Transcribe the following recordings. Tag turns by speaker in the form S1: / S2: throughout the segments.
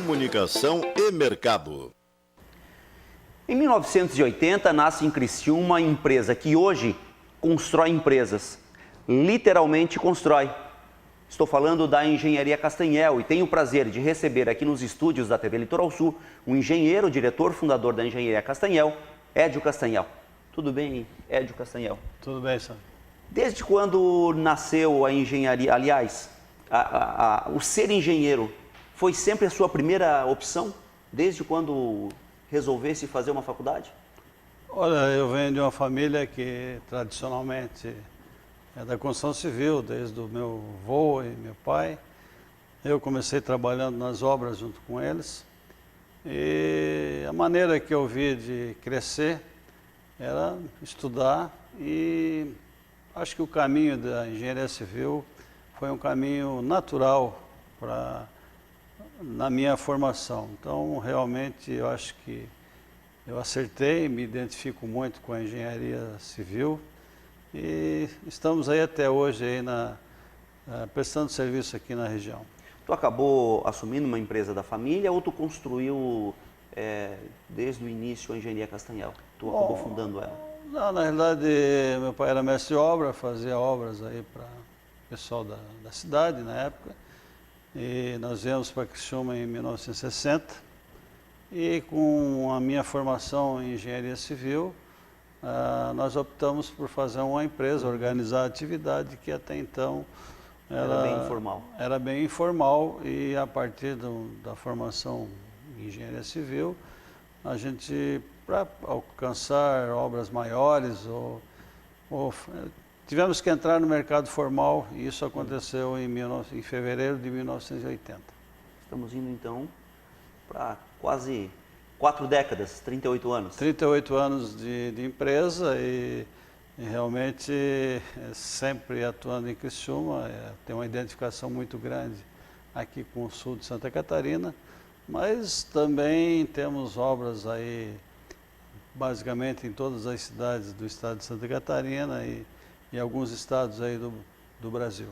S1: Comunicação e mercado.
S2: Em 1980, nasce em Criciúma uma empresa que hoje constrói empresas. Literalmente constrói. Estou falando da Engenharia Castanhel e tenho o prazer de receber aqui nos estúdios da TV Litoral Sul o engenheiro, diretor, fundador da Engenharia Castanhel, Édio Castanhel. Tudo bem, Édio Castanhel?
S3: Tudo bem, senhor.
S2: Desde quando nasceu a engenharia, aliás, o ser engenheiro foi sempre a sua primeira opção? Desde quando resolvesse fazer uma faculdade?
S3: Olha, eu venho de uma família que tradicionalmente é da construção civil, desde o meu avô e meu pai. Eu comecei trabalhando nas obras junto com eles. E a maneira que eu vi de crescer era estudar, e acho que o caminho da engenharia civil foi um caminho natural na minha formação. Então, realmente, eu acho que eu acertei, me identifico muito com a engenharia civil e estamos aí até hoje aí prestando serviço aqui na região.
S2: Tu acabou assumindo uma empresa da família ou tu construiu desde o início a Engenharia Castanhel? Tu acabou fundando ela?
S3: Não, na realidade, meu pai era mestre de obra, fazia obras aí para o pessoal da cidade na época. E nós viemos para Criciúma em 1960 e com a minha formação em engenharia civil, nós optamos por fazer uma empresa, organizar a atividade que até então
S2: era bem informal.
S3: Era bem informal, e a partir da formação em engenharia civil, a gente, para alcançar obras maiores, tivemos que entrar no mercado formal, e isso aconteceu em fevereiro de 1980.
S2: Estamos indo então para quase 4 décadas, 38 anos.
S3: 38 anos de empresa e realmente sempre atuando em Criciúma. Tem uma identificação muito grande aqui com o sul de Santa Catarina, mas também temos obras aí basicamente em todas as cidades do estado de Santa Catarina e em alguns estados aí do Brasil.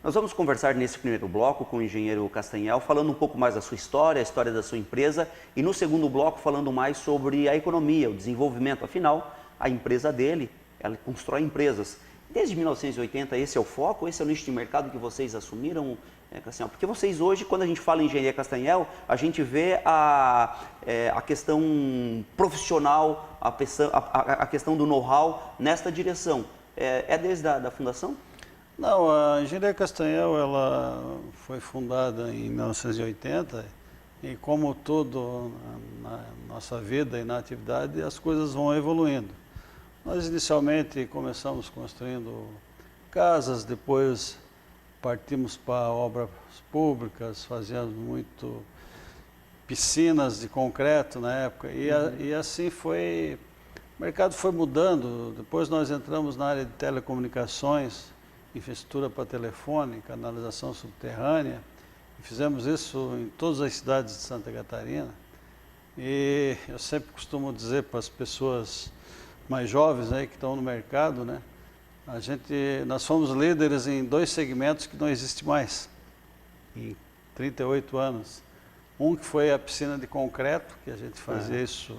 S2: Nós vamos conversar nesse primeiro bloco com o engenheiro Castanhel, falando um pouco mais da sua história, a história da sua empresa, e no segundo bloco falando mais sobre a economia, o desenvolvimento. Afinal, a empresa dele, ela constrói empresas. Desde 1980, esse é o foco, esse é o nicho de mercado que vocês assumiram, Castanhel? Porque vocês hoje, quando a gente fala em Engenharia Castanhel, a gente vê a questão profissional, a questão do know-how nesta direção. É desde a fundação?
S3: Não, a Engenharia Castanhel ela foi fundada em 1980 e, como tudo na nossa vida e na atividade, as coisas vão evoluindo. Nós inicialmente começamos construindo casas, depois partimos para obras públicas, fazíamos muito piscinas de concreto na época e assim foi. O mercado foi mudando, depois nós entramos na área de telecomunicações, infraestrutura para telefone, canalização subterrânea, e fizemos isso em todas as cidades de Santa Catarina. E eu sempre costumo dizer para as pessoas mais jovens aí que estão no mercado, né, nós fomos líderes em 2 segmentos que não existem mais, em 38 anos. Um que foi a piscina de concreto, que a gente fazia isso,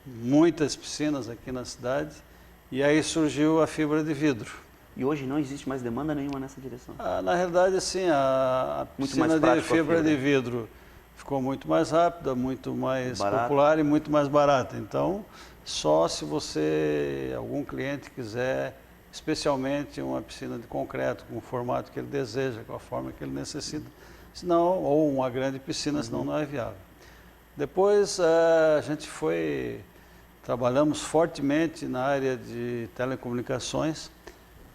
S3: muitas piscinas aqui na cidade, e aí surgiu a fibra de vidro.
S2: E hoje não existe mais demanda nenhuma nessa direção?
S3: Na realidade, assim, a piscina de fibra de vidro ficou muito mais rápida, muito mais popular e muito mais barata. Então, só se algum cliente quiser, especialmente uma piscina de concreto, com o formato que ele deseja, com a forma que ele necessita, senão, ou uma grande piscina, senão não é viável. Depois, a gente trabalhamos fortemente na área de telecomunicações,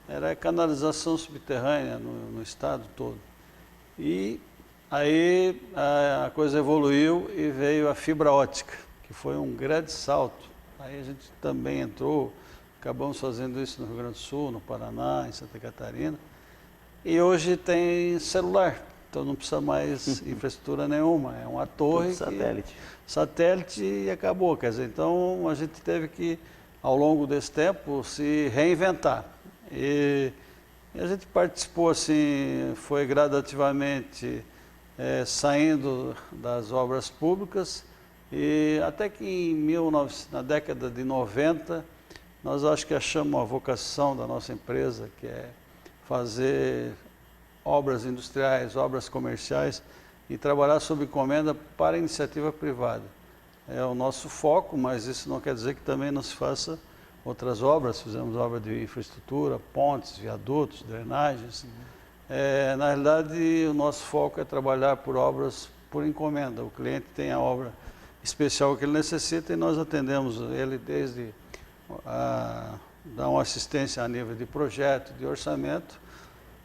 S3: era canalização subterrânea no estado todo. E aí a coisa evoluiu e veio a fibra ótica, que foi um grande salto. Aí a gente também entrou, acabamos fazendo isso no Rio Grande do Sul, no Paraná, em Santa Catarina. E hoje tem celular, então não precisa mais infraestrutura nenhuma, é uma torre. Satélite e acabou. Quer dizer, então a gente teve que, ao longo desse tempo, se reinventar. E a gente participou, assim, foi gradativamente saindo das obras públicas, e até que na década de 90, nós acho que achamos a vocação da nossa empresa, que é fazer obras industriais, obras comerciais e trabalhar sob encomenda para a iniciativa privada. É o nosso foco, mas isso não quer dizer que também não se faça outras obras. Fizemos obra de infraestrutura, pontes, viadutos, drenagens. Na realidade, o nosso foco é trabalhar por obras por encomenda. O cliente tem a obra especial que ele necessita e nós atendemos ele desde dar uma assistência a nível de projeto, de orçamento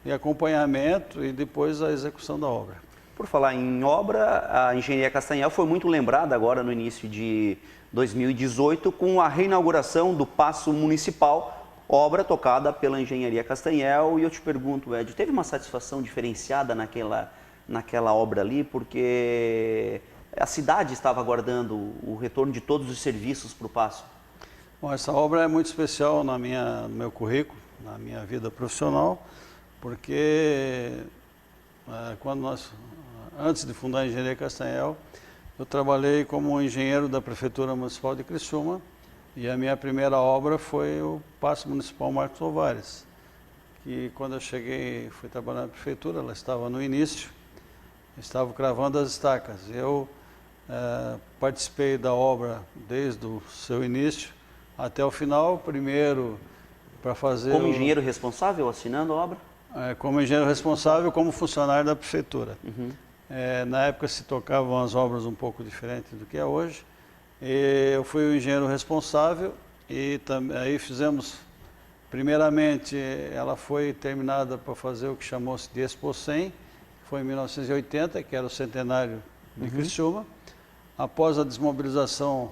S3: e acompanhamento e depois a execução da obra.
S2: Por falar em obra, a Engenharia Castanhel foi muito lembrada agora no início de 2018 com a reinauguração do Paço Municipal, obra tocada pela Engenharia Castanhel. E eu te pergunto, Ed, teve uma satisfação diferenciada naquela obra ali, porque a cidade estava aguardando o retorno de todos os serviços para o Paço?
S3: Bom, essa obra é muito especial no meu currículo, na minha vida profissional, porque antes de fundar a Engenharia Castanhel, eu trabalhei como engenheiro da Prefeitura Municipal de Criciúma e a minha primeira obra foi o Paço Municipal Marcos Ovares, que quando eu cheguei, fui trabalhar na Prefeitura, ela estava no início, estava cravando as estacas. Eu participei da obra desde o seu início até o final, primeiro para fazer...
S2: Como engenheiro responsável, assinando a obra?
S3: Como engenheiro responsável, como funcionário da Prefeitura.
S2: Uhum.
S3: Na época se tocavam as obras um pouco diferentes do que é hoje. Eu fui o engenheiro responsável e aí fizemos, primeiramente, ela foi terminada para fazer o que chamou-se de Expo 100, foi em 1980, que era o centenário de Criciúma. Após a desmobilização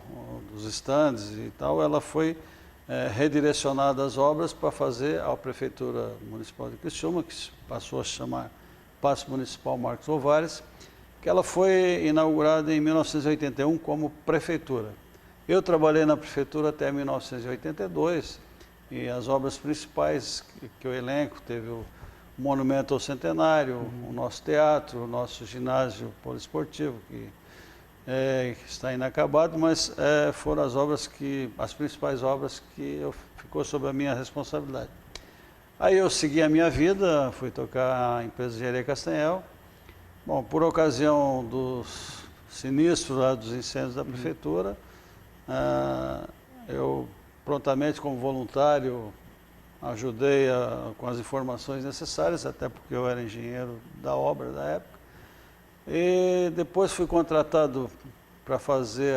S3: dos estandes e tal, ela foi redirecionada as obras para fazer a Prefeitura Municipal de Criciúma, que passou a chamar Paço Municipal Marcos Ovares, que ela foi inaugurada em 1981 como prefeitura. Eu trabalhei na prefeitura até 1982 e as obras principais que eu elenco teve o Monumento ao Centenário, o nosso teatro, o nosso ginásio poliesportivo, que está inacabado, mas foram as principais obras que ficou sob a minha responsabilidade. Aí eu segui a minha vida, fui tocar a empresa de Engenharia Castanhel. Bom, por ocasião dos sinistros lá, dos incêndios da prefeitura, eu prontamente, como voluntário, ajudei com as informações necessárias, até porque eu era engenheiro da obra da época. E depois fui contratado para fazer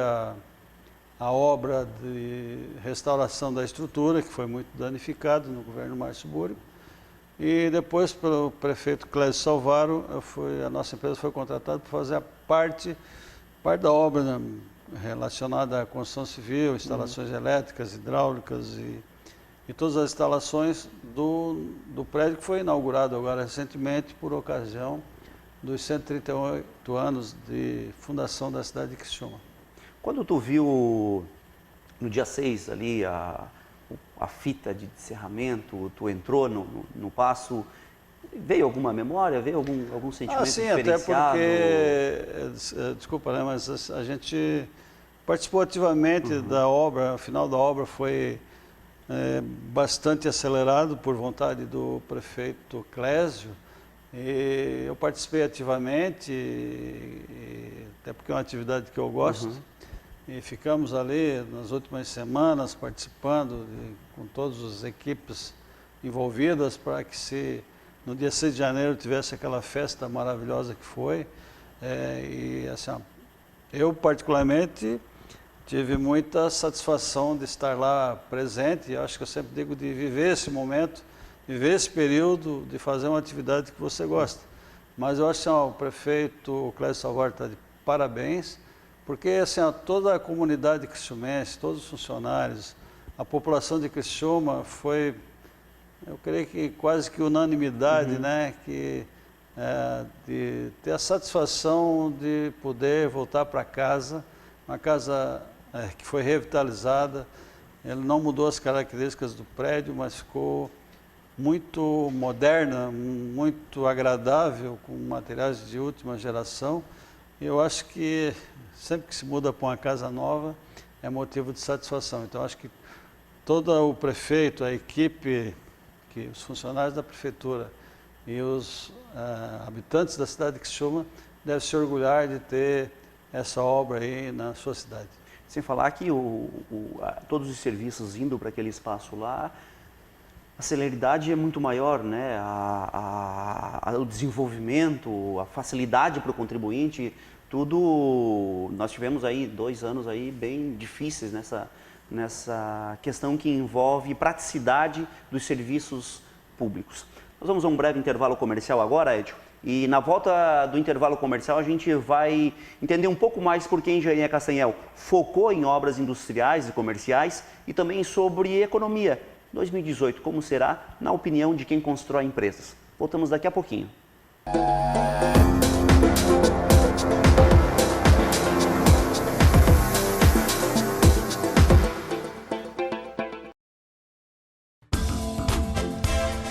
S3: a obra de restauração da estrutura, que foi muito danificado no governo Márcio Búrigo. E depois, pelo prefeito Clésio Salvaro, a nossa empresa foi contratada para fazer a parte da obra, né, relacionada à construção civil, instalações elétricas, hidráulicas e todas as instalações do prédio que foi inaugurado agora recentemente por ocasião dos 138 anos de fundação da cidade de Criciúma.
S2: Quando tu viu no dia 6 ali a fita de encerramento, tu entrou no Paço, veio alguma memória, veio algum sentimento diferenciado?
S3: Até porque, desculpa, né, mas a gente participou ativamente da obra, o final da obra foi bastante acelerado por vontade do prefeito Clésio, e eu participei ativamente, até porque é uma atividade que eu gosto, e ficamos ali nas últimas semanas participando com todas as equipes envolvidas para que no dia 6 de janeiro tivesse aquela festa maravilhosa que foi. E assim, eu particularmente tive muita satisfação de estar lá presente, e acho que eu sempre digo de viver esse momento, viver esse período, de fazer uma atividade que você gosta. Mas eu acho que o prefeito Clésio Salvaro está de parabéns, porque assim, toda a comunidade criciumense, todos os funcionários, a população de Criciúma foi, eu creio que quase que unanimidade, né, de ter a satisfação de poder voltar para casa, uma casa que foi revitalizada. Ele não mudou as características do prédio, mas ficou muito moderna, muito agradável, com materiais de última geração. Eu acho que sempre que se muda para uma casa nova é motivo de satisfação. Então, acho que todo o prefeito, a equipe, os funcionários da prefeitura e os habitantes da cidade de Criciúma devem se orgulhar de ter essa obra aí na sua cidade.
S2: Sem falar que todos os serviços indo para aquele espaço lá, a celeridade é muito maior, né? O desenvolvimento, a facilidade para o contribuinte, tudo. Nós tivemos aí 2 anos aí bem difíceis nessa questão que envolve praticidade dos serviços públicos. Nós vamos a um breve intervalo comercial agora, Edio, e na volta do intervalo comercial a gente vai entender um pouco mais por que a Engenharia Castanhel focou em obras industriais e comerciais e também sobre economia. 2018, como será, na opinião de quem constrói empresas. Voltamos daqui a pouquinho.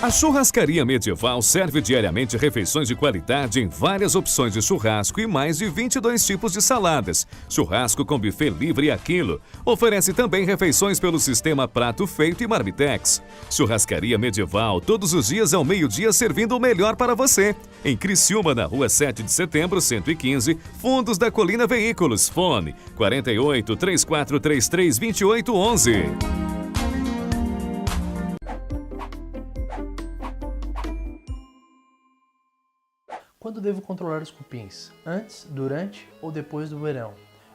S4: A Churrascaria Medieval serve diariamente refeições de qualidade em várias opções de churrasco e mais de 22 tipos de saladas. Churrasco com buffet livre a quilo. Oferece também refeições pelo sistema Prato Feito e Marmitex. Churrascaria Medieval, todos os dias ao meio-dia servindo o melhor para você. Em Criciúma, na rua 7 de setembro, 115, Fundos da Colina Veículos. Fone 48 3433 2811.
S5: Quando devo controlar os cupins? Antes, durante ou depois do verão?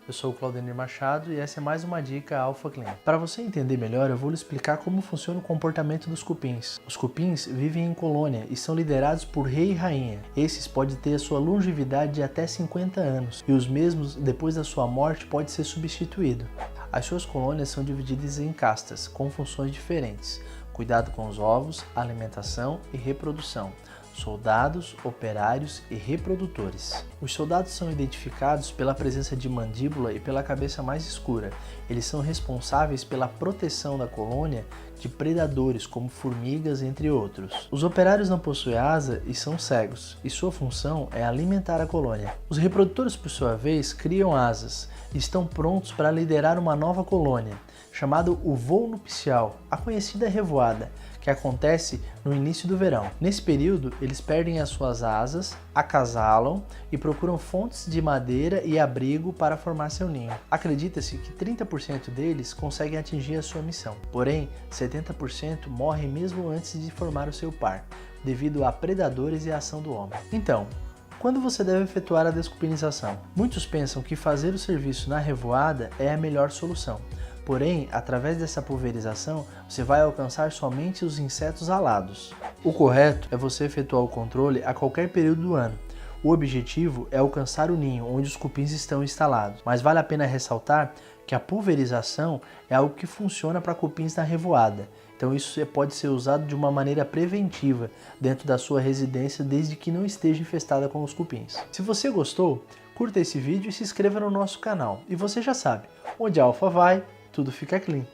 S5: Eu sou o Claudenir Machado e essa é mais uma dica Alpha Clean. Para você entender melhor, eu vou lhe explicar como funciona o comportamento dos cupins. Os cupins vivem em colônia e são liderados por rei e rainha. Esses podem ter a sua longevidade de até 50 anos e os mesmos, depois da sua morte, pode ser substituído. As suas colônias são divididas em castas, com funções diferentes. Cuidado com os ovos, alimentação e reprodução. Soldados, operários e reprodutores. Os soldados são identificados pela presença de mandíbula e pela cabeça mais escura. Eles são responsáveis pela proteção da colônia de predadores como formigas, entre outros. Os operários não possuem asa e são cegos, e sua função é alimentar a colônia. Os reprodutores, por sua vez, criam asas e estão prontos para liderar uma nova colônia, chamado o voo nupcial, a conhecida revoada, que acontece no início do verão. Nesse período, eles perdem as suas asas, acasalam e procuram fontes de madeira e abrigo para formar seu ninho. Acredita-se que 30% deles conseguem atingir a sua missão, porém 70% morrem mesmo antes de formar o seu par, devido a predadores e a ação do homem. Então, quando você deve efetuar a descupinização? Muitos pensam que fazer o serviço na revoada é a melhor solução. Porém, através dessa pulverização, você vai alcançar somente os insetos alados. O correto é você efetuar o controle a qualquer período do ano. O objetivo é alcançar o ninho onde os cupins estão instalados, mas vale a pena ressaltar que a pulverização é algo que funciona para cupins na revoada. Então isso pode ser usado de uma maneira preventiva dentro da sua residência desde que não esteja infestada com os cupins. Se você gostou, curta esse vídeo e se inscreva no nosso canal. E você já sabe, onde a Alfa vai, tudo fica clean.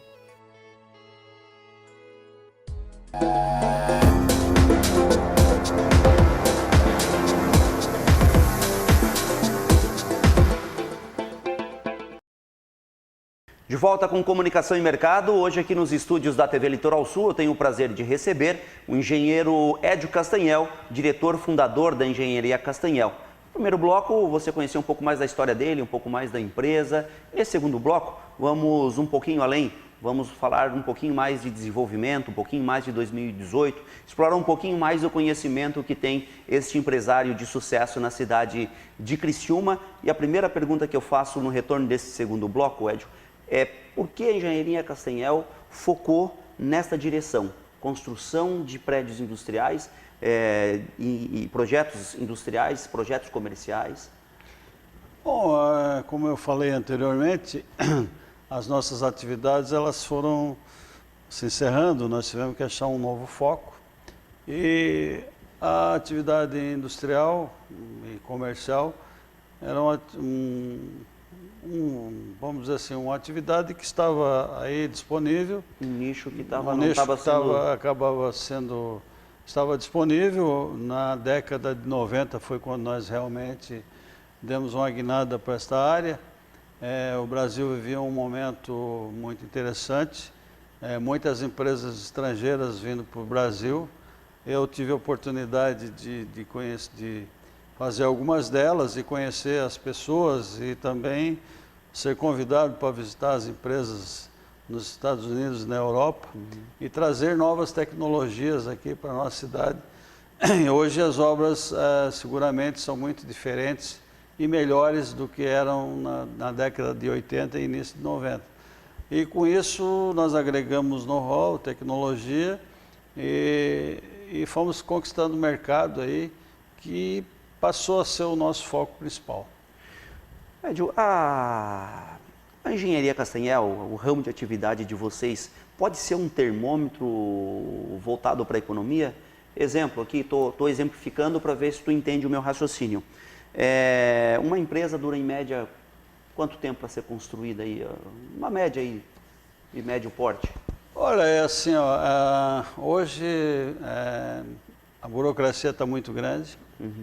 S2: De volta com Comunicação e Mercado, hoje aqui nos estúdios da TV Litoral Sul eu tenho o prazer de receber o engenheiro Edio Castanhel, diretor fundador da Engenharia Castanhel. No primeiro bloco, você conheceu um pouco mais da história dele, um pouco mais da empresa. Nesse segundo bloco, vamos um pouquinho além, vamos falar um pouquinho mais de desenvolvimento, um pouquinho mais de 2018, explorar um pouquinho mais do conhecimento que tem este empresário de sucesso na cidade de Criciúma. E a primeira pergunta que eu faço no retorno desse segundo bloco, Edio, é por que a Engenharia Castanhel focou nesta direção? Construção de prédios industriais, e projetos industriais, projetos comerciais?
S3: Bom, como eu falei anteriormente, as nossas atividades elas foram se encerrando, nós tivemos que achar um novo foco e a atividade industrial e comercial era vamos dizer assim, uma atividade que estava aí disponível.
S2: Um nicho que
S3: acabava sendo estava disponível. Na década de 90 foi quando nós realmente demos uma guinada para esta área. O Brasil vivia um momento muito interessante, muitas empresas estrangeiras vindo para o Brasil. Eu tive a oportunidade de fazer algumas delas e conhecer as pessoas e também ser convidado para visitar as empresas nos Estados Unidos e na Europa e trazer novas tecnologias aqui para a nossa cidade. Hoje as obras seguramente são muito diferentes e melhores do que eram na década de 80 e início de 90. E com isso nós agregamos know-how, tecnologia e fomos conquistando o mercado aí, que passou a ser o nosso foco principal.
S2: Edio, a engenharia Castanhel, o ramo de atividade de vocês, pode ser um termômetro voltado para a economia? Exemplo aqui, estou exemplificando para ver se tu entende o meu raciocínio. Uma empresa dura em média quanto tempo para ser construída aí? Uma média aí de médio porte?
S3: Olha, é assim, ó, hoje a burocracia está muito grande.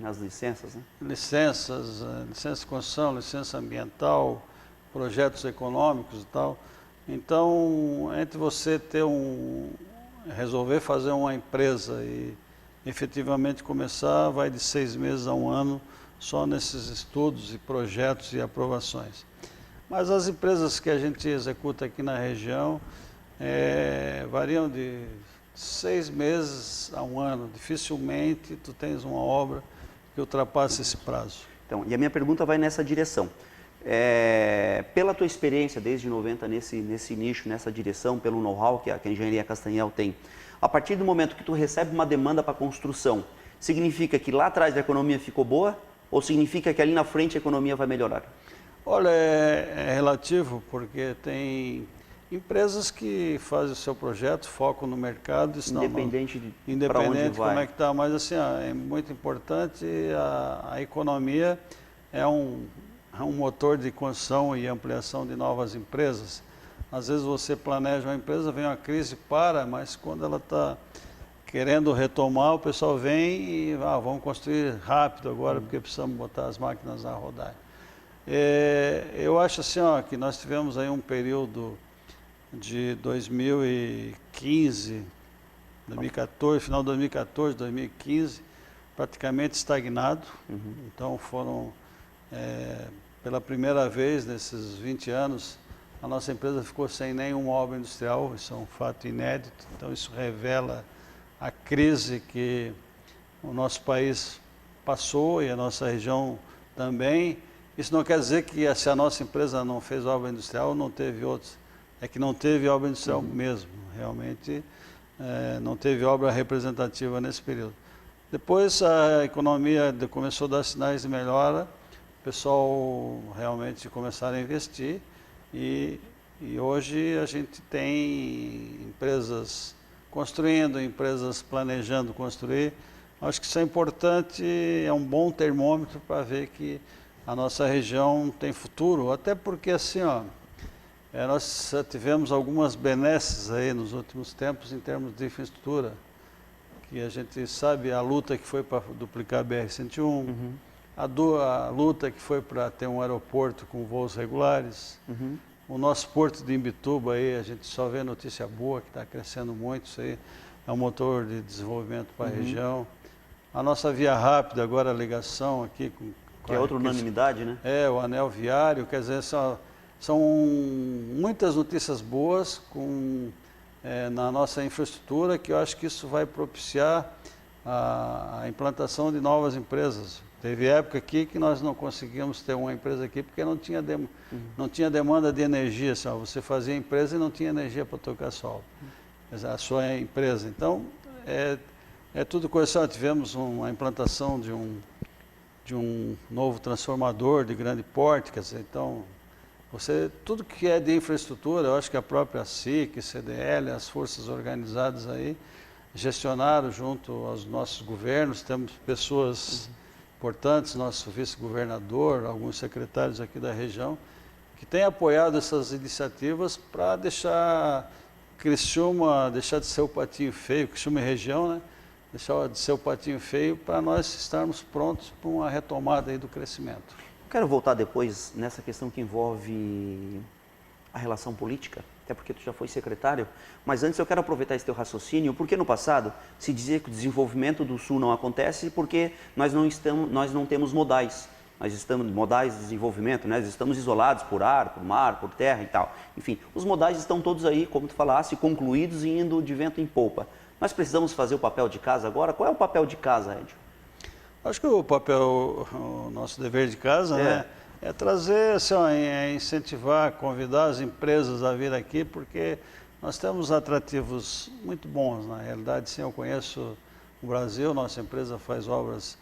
S2: As licenças, né?
S3: Licença de construção, licença ambiental, projetos econômicos e tal. Então, entre você resolver fazer uma empresa e efetivamente começar, vai de 6 meses a 1 ano só nesses estudos e projetos e aprovações. Mas as empresas que a gente executa aqui na região variam de 6 meses a 1 ano. Dificilmente tu tens uma obra que ultrapasse esse prazo.
S2: Então, e a minha pergunta vai nessa direção. Pela tua experiência desde 90 nesse nicho, nessa direção, pelo know-how que a Engenharia Castanhel tem, a partir do momento que tu recebe uma demanda para construção, significa que lá atrás a economia ficou boa ou significa que ali na frente a economia vai melhorar?
S3: Olha, é relativo, porque tem empresas que fazem o seu projeto, focam no mercado,
S2: independente de
S3: independente de como é que está, mas assim, é muito importante, a economia é um motor de construção e ampliação de novas empresas. Às vezes você planeja uma empresa, vem uma crise, mas quando ela está querendo retomar, o pessoal vem e vamos construir rápido agora, porque precisamos botar as máquinas a rodar. Eu acho assim, que nós tivemos aí um período de 2015, 2014, final de 2014, 2015, praticamente estagnado. Então foram, pela primeira vez nesses 20 anos, a nossa empresa ficou sem nenhuma obra industrial, isso é um fato inédito. Então isso revela a crise que o nosso país passou e a nossa região também. Isso não quer dizer que se a nossa empresa não fez obra industrial, não teve outros. É que não teve obra industrial mesmo, realmente não teve obra representativa nesse período. Depois a economia começou a dar sinais de melhora, o pessoal realmente começaram a investir e hoje a gente tem empresas construindo, empresas planejando construir. Acho que isso é importante, é um bom termômetro para ver que a nossa região tem futuro, até porque assim, nós tivemos algumas benesses aí nos últimos tempos em termos de infraestrutura, que a gente sabe a luta que foi para duplicar a BR-101, a luta que foi para ter um aeroporto com voos regulares, o nosso porto de Imbituba aí, a gente só vê notícia boa, que está crescendo muito, isso aí é um motor de desenvolvimento para a região. A nossa via rápida, agora a ligação aqui com...
S2: Que é outra unanimidade, né?
S3: O anel viário, quer dizer, são muitas notícias boas na nossa infraestrutura, que eu acho que isso vai propiciar a implantação de novas empresas. Teve época aqui que nós não conseguíamos ter uma empresa aqui porque não tinha demanda de energia. Você fazia empresa e não tinha energia para tocar sol. A sua empresa. Então, é tudo coisa. Tivemos uma implantação de um novo transformador de grande porte, quer dizer, então, tudo que é de infraestrutura, eu acho que a própria SIC, CDL, as forças organizadas aí, gestionaram junto aos nossos governos, temos pessoas importantes, nosso vice-governador, alguns secretários aqui da região, que têm apoiado essas iniciativas para deixar Criciúma, deixar de ser o patinho feio, Criciúma e região, né? deixar de ser o patinho feio para nós estarmos prontos para uma retomada aí do crescimento.
S2: Quero voltar depois nessa questão que envolve a relação política, até porque tu já foi secretário, mas antes eu quero aproveitar esse teu raciocínio, porque no passado se dizia que o desenvolvimento do Sul não acontece porque nós não temos modais. Nós estamos modais de desenvolvimento, né? Nós estamos isolados por ar, por mar, por terra e tal. Enfim, os modais estão todos aí, como tu falasse, concluídos e indo de vento em popa. Nós precisamos fazer o papel de casa agora. Qual é o papel de casa, Edio?
S3: Acho que o nosso dever de casa, né, é trazer, assim, incentivar, convidar as empresas a vir aqui, porque nós temos atrativos muito bons. Na realidade, sim, eu conheço o Brasil, nossa empresa faz obras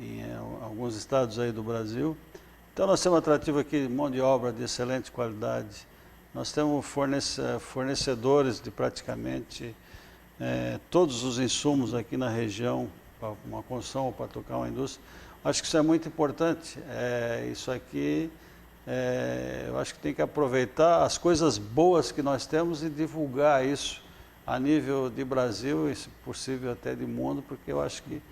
S3: em alguns estados aí do Brasil. Então nós temos atrativo aqui de mão de obra de excelente qualidade. Nós temos fornecedores de praticamente todos os insumos aqui na região, para uma construção ou para tocar uma indústria. Acho que isso é muito importante. Isso aqui, eu acho que tem que aproveitar as coisas boas que nós temos e divulgar isso a nível de Brasil e, se possível, até de mundo, porque eu acho que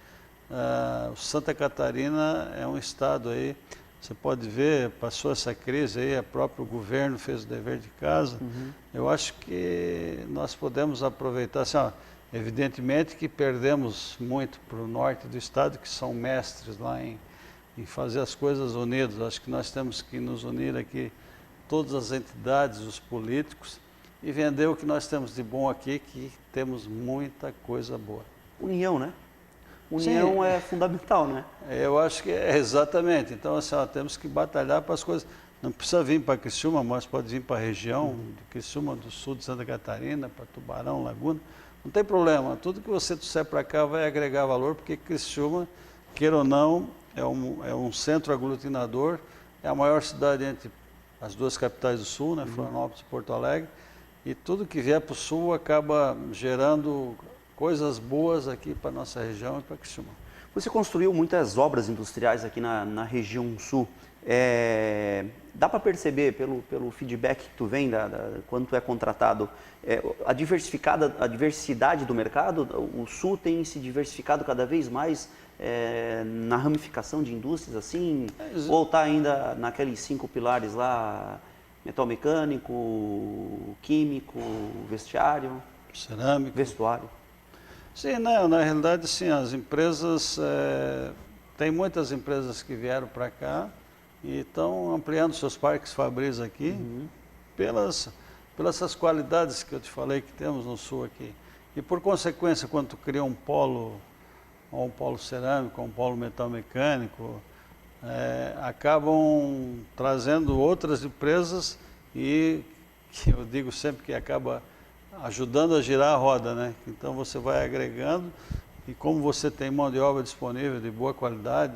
S3: Santa Catarina é um estado aí, você pode ver, passou essa crise aí, o próprio governo fez o dever de casa. Eu acho que nós podemos aproveitar, assim, evidentemente que perdemos muito para o norte do estado, que são mestres lá em fazer as coisas unidos. Acho que nós temos que nos unir aqui, todas as entidades, os políticos, e vender o que nós temos de bom aqui, que temos muita coisa boa.
S2: União, né? União é fundamental, né?
S3: Eu acho que é exatamente. Então, assim, temos que batalhar para as coisas. Não precisa vir para Criciúma, mas pode vir para a região de Criciúma, do sul de Santa Catarina, para Tubarão, Laguna. Não tem problema. Tudo que você trouxer para cá vai agregar valor, porque Criciúma, queira ou não, é um centro aglutinador, é a maior cidade entre as duas capitais do sul, né, Florianópolis e Porto Alegre, e tudo que vier para o sul acaba gerando coisas boas aqui para a nossa região e para Criciúma.
S2: Você construiu muitas obras industriais aqui na região sul. Dá para perceber pelo feedback que tu vem quando tu é contratado, a diversidade do mercado? O sul tem se diversificado cada vez mais na ramificação de indústrias, assim? Ou está ainda naqueles 5 pilares lá, metal mecânico, químico, vestiário?
S3: Cerâmico.
S2: Vestuário.
S3: Sim, na realidade, sim, as empresas, tem muitas empresas que vieram para cá e estão ampliando seus parques fabris aqui, pelas essas qualidades que eu te falei que temos no sul aqui. E por consequência, quando tu cria um polo cerâmico, um polo metal mecânico, acabam trazendo outras empresas e que eu digo sempre que acaba ajudando a girar a roda, né? Então você vai agregando e como você tem mão de obra disponível de boa qualidade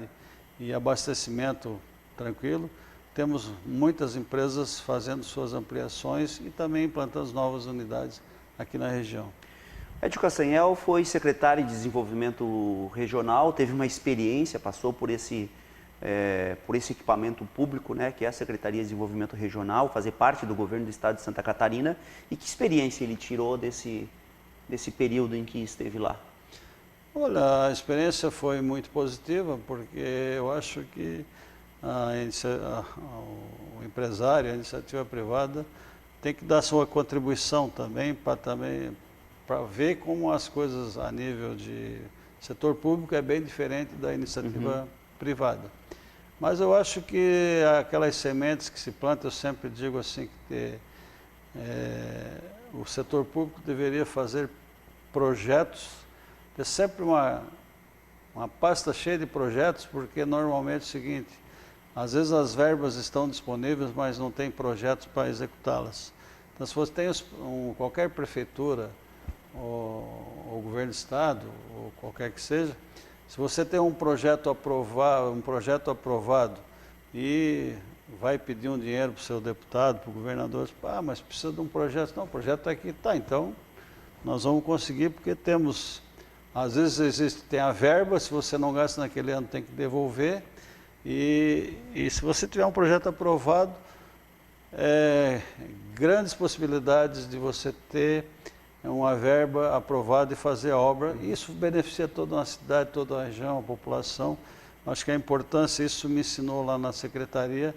S3: e abastecimento tranquilo, temos muitas empresas fazendo suas ampliações e também implantando novas unidades aqui na região.
S2: Edio Castanhel foi secretário de Desenvolvimento Regional, teve uma experiência, passou por esse equipamento público, né, que é a Secretaria de Desenvolvimento Regional, fazer parte do governo do estado de Santa Catarina. E que experiência ele tirou desse período em que esteve lá?
S3: Olha, a experiência foi muito positiva, porque eu acho que o empresário, a iniciativa privada, tem que dar sua contribuição também para ver como as coisas a nível de setor público é bem diferente da iniciativa privada. Mas eu acho que aquelas sementes que se plantam, eu sempre digo assim, que o setor público deveria fazer projetos, ter sempre uma pasta cheia de projetos, porque normalmente é o seguinte, às vezes as verbas estão disponíveis, mas não tem projetos para executá-las. Então, se você tem qualquer prefeitura, ou governo do estado, ou qualquer que seja, se você tem um projeto aprovado e vai pedir um dinheiro para o seu deputado, para o governador, mas precisa de um projeto. Não, o projeto está aqui, então nós vamos conseguir, porque temos, às vezes tem a verba, se você não gasta naquele ano tem que devolver, e se você tiver um projeto aprovado, grandes possibilidades de você ter uma verba aprovada e fazer a obra. E isso beneficia toda uma cidade, toda a região, a população. Acho que a importância, isso me ensinou lá na secretaria,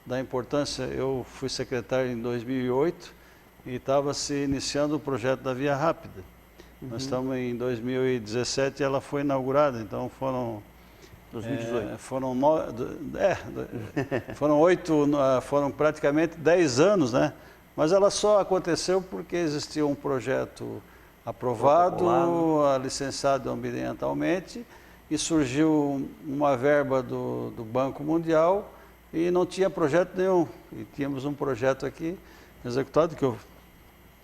S3: da importância. Eu fui secretário em 2008 e estava se iniciando o projeto da Via Rápida. Nós estamos em 2017 e ela foi inaugurada, então foram...
S2: 2018.
S3: Foram praticamente 10 anos, né? Mas ela só aconteceu porque existia um projeto aprovado, licenciado ambientalmente, e surgiu uma verba do Banco Mundial e não tinha projeto nenhum. E tínhamos um projeto aqui executado que eu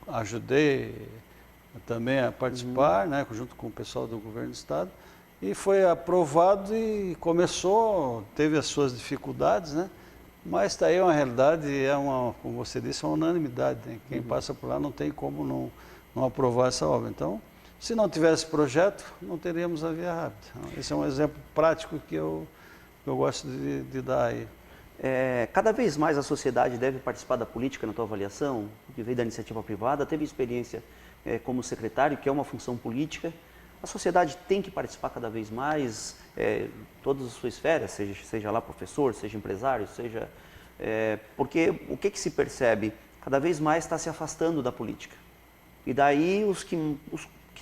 S3: ajudei também a participar, né, junto com o pessoal do governo do estado, e foi aprovado e começou, teve as suas dificuldades, né? Mas está aí uma realidade, como você disse, uma unanimidade, né? Quem passa por lá não tem como não aprovar essa obra. Então, se não tivesse projeto, não teríamos a Via Rápida. Esse é um exemplo prático que eu gosto de dar aí.
S2: Cada vez mais a sociedade deve participar da política, na tua avaliação, que veio da iniciativa privada, teve experiência como secretário, que é uma função política. A sociedade tem que participar cada vez mais, todas as suas esferas, seja lá professor, seja empresário, seja... porque o que se percebe? Cada vez mais está se afastando da política. E daí os que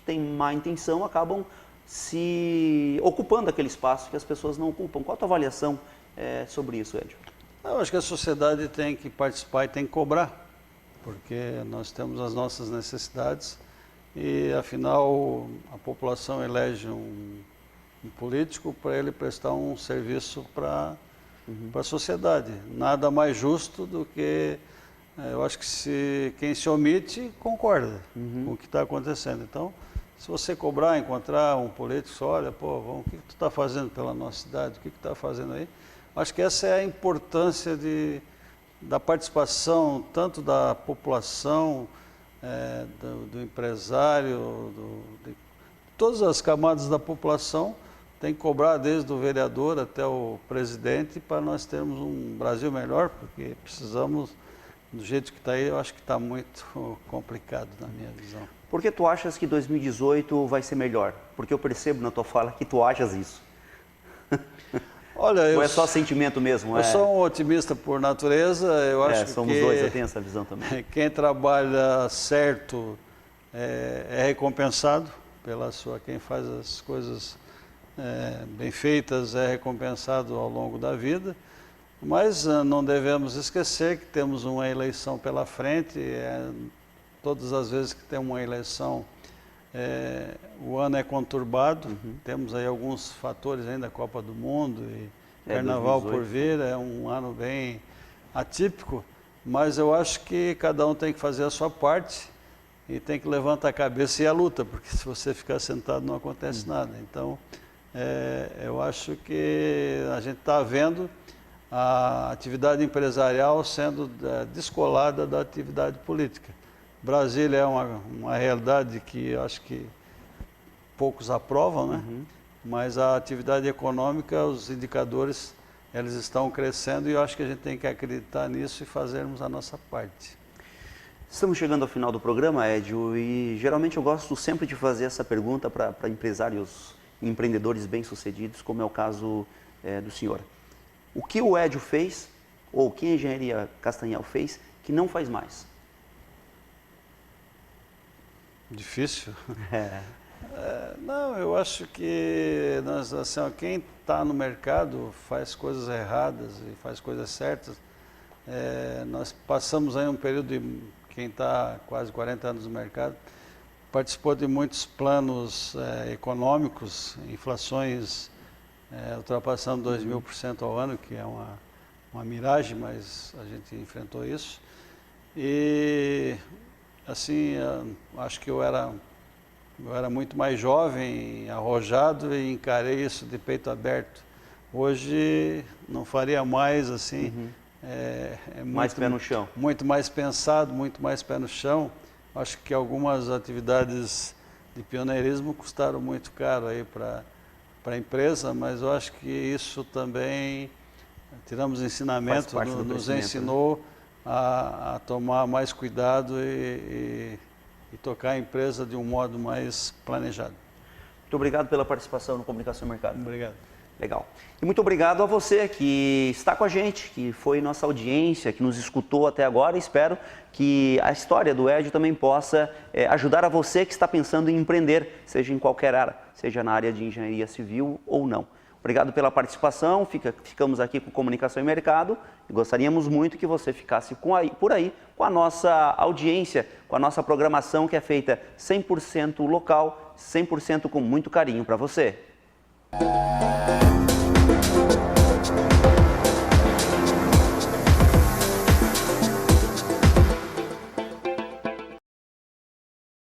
S2: têm má intenção acabam se ocupando aquele espaço que as pessoas não ocupam. Qual a tua avaliação sobre isso, Edio?
S3: Eu acho que a sociedade tem que participar e tem que cobrar, porque nós temos as nossas necessidades e, afinal, a população elege um político para ele prestar um serviço para a sociedade. Nada mais justo do que, eu acho que quem se omite concorda com o que está acontecendo. Então, se você cobrar, encontrar um político, olha, o que tu está fazendo pela nossa cidade, o que tu está fazendo aí? Acho que essa é a importância da participação, tanto da população, do empresário, de todas as camadas da população, tem que cobrar desde o vereador até o presidente para nós termos um Brasil melhor, porque precisamos, do jeito que está aí, eu acho que está muito complicado na minha visão.
S2: Por que tu achas que 2018 vai ser melhor? Porque eu percebo na tua fala que tu achas isso.
S3: Olha,
S2: ou é só sentimento mesmo?
S3: Eu sou um otimista por natureza, eu acho
S2: somos
S3: que
S2: dois, eu tenho essa visão também.
S3: Quem trabalha certo é recompensado quem faz as coisas bem feitas é recompensado ao longo da vida, mas não devemos esquecer que temos uma eleição pela frente, todas as vezes que tem uma eleição o ano é conturbado, temos aí alguns fatores ainda, Copa do Mundo e Carnaval 2018. Por vir, é um ano bem atípico, mas eu acho que cada um tem que fazer a sua parte e tem que levantar a cabeça e a luta, porque se você ficar sentado não acontece nada. Então, eu acho que a gente está vendo a atividade empresarial sendo descolada da atividade política. Brasília é uma realidade que eu acho que poucos aprovam, né? Mas a atividade econômica, os indicadores, eles estão crescendo e eu acho que a gente tem que acreditar nisso e fazermos a nossa parte.
S2: Estamos chegando ao final do programa, Edio, e geralmente eu gosto sempre de fazer essa pergunta para empresários e empreendedores bem-sucedidos, como é o caso do senhor. O que o Edio fez, ou o que a Engenharia Castanhal fez, que não faz mais?
S3: Difícil. Não, eu acho que quem está no mercado faz coisas erradas e faz coisas certas. Nós passamos aí um período de quem está quase 40 anos no mercado, participou de muitos planos econômicos, inflações ultrapassando 2.000% ao ano, que é uma miragem, mas a gente enfrentou isso. E assim, acho que eu era muito mais jovem, arrojado e encarei isso de peito aberto. Hoje não faria mais assim.
S2: Mais pé no chão.
S3: Muito mais pensado, muito mais pé no chão. Acho que algumas atividades de pioneirismo custaram muito caro aí para a empresa, mas eu acho que isso também, tiramos ensinamento, nos ensinou a tomar mais cuidado e e tocar a empresa de um modo mais planejado.
S2: Muito obrigado pela participação no Comunicação e Mercado.
S3: Obrigado.
S2: Legal. E muito obrigado a você que está com a gente, que foi nossa audiência, que nos escutou até agora. Espero que a história do Edio também possa ajudar a você que está pensando em empreender, seja em qualquer área, seja na área de engenharia civil ou não. Obrigado pela participação, ficamos aqui com Comunicação e Mercado e gostaríamos muito que você ficasse por aí com a nossa audiência, com a nossa programação que é feita 100% local, 100% com muito carinho para você.